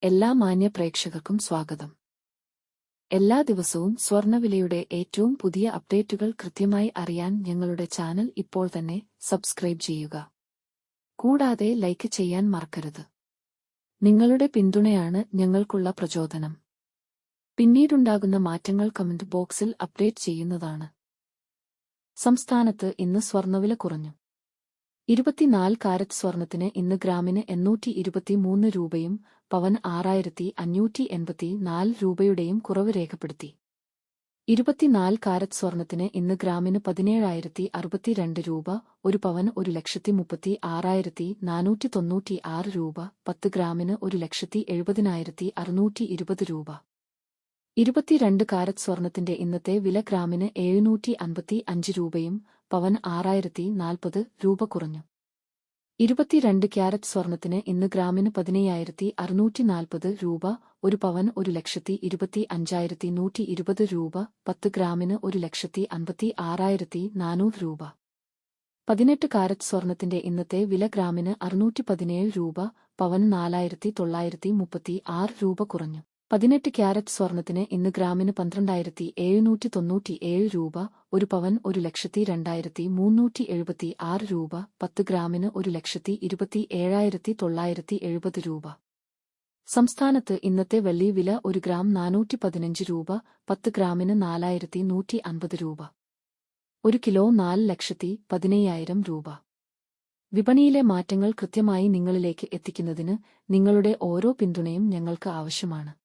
എല്ലാ മാന്യ പ്രേക്ഷകർക്കും സ്വാഗതം. എല്ലാ ദിവസവും സ്വർണ്ണവിലയുടെ ഏറ്റവും പുതിയ അപ്ഡേറ്റുകൾ കൃത്യമായി അറിയാൻ ഞങ്ങളുടെ ചാനൽ ഇപ്പോൾ തന്നെ സബ്സ്ക്രൈബ് ചെയ്യുക. കൂടാതെ ലൈക്ക് ചെയ്യാൻ മറക്കരുത്. നിങ്ങളുടെ പിന്തുണയാണ് ഞങ്ങൾക്കുള്ള പ്രചോദനം. പിന്നീടുണ്ടാകുന്ന മാറ്റങ്ങൾ കമന്റ് ബോക്സിൽ അപ്ഡേറ്റ് ചെയ്യുന്നതാണ്. സംസ്ഥാനത്ത് ഇന്ന് സ്വർണ്ണവില കുറഞ്ഞു. 24 കാരറ്റ് സ്വർണത്തിന് ഇന്ന് ഗ്രാമിന് 823 രൂപയും പവൻ 6584 രൂപയുടെയും കുറവ് രേഖപ്പെടുത്തി. 24 കാരറ്റ് സ്വർണത്തിന് ഇന്ന് ഗ്രാമിന് 17,062 രൂപ, ഒരു പവൻ 1,36,496 രൂപ, 10 ഗ്രാമിന് 1,70,620 രൂപ. 22 കാരറ്റ് സ്വർണത്തിന്റെ ഇന്നത്തെ വില ഗ്രാമിന് 755 രൂപയും പവൻ 6,040 രൂപ കുറഞ്ഞു. 22 ക്യാരറ്റ് സ്വർണത്തിന് ഇന്ന് ഗ്രാമിന് 15,640 രൂപ, ഒരു പവൻ 1,25,120 രൂപ, 10 ഗ്രാമിന് 1,56,400 രൂപ. 18 കാരറ്റ് സ്വർണത്തിന്റെ ഇന്നത്തെ വില ഗ്രാമിന് 617 രൂപ, പവൻ 4,936 രൂപ കുറഞ്ഞു. 18 ക്യാരറ്റ് സ്വർണത്തിന് ഇന്ന് ഗ്രാമിന് 12,797 രൂപ, ഒരു പവൻ 1,02,376 രൂപ, 10 ഗ്രാമിന് 1,27,970 രൂപ. സംസ്ഥാനത്ത് ഇന്നത്തെ വെള്ളി വില 1 ഗ്രാം 415 രൂപ, 10 ഗ്രാമിന് 4,150 രൂപ. 1 കിലോ 4,15,000 രൂപ. വിപണിയിലെ മാറ്റങ്ങൾ കൃത്യമായി നിങ്ങളിലേക്ക് എത്തിക്കുന്നതിന് നിങ്ങളുടെ ഓരോ പിന്തുണയും ഞങ്ങൾക്ക് ആവശ്യമാണ്.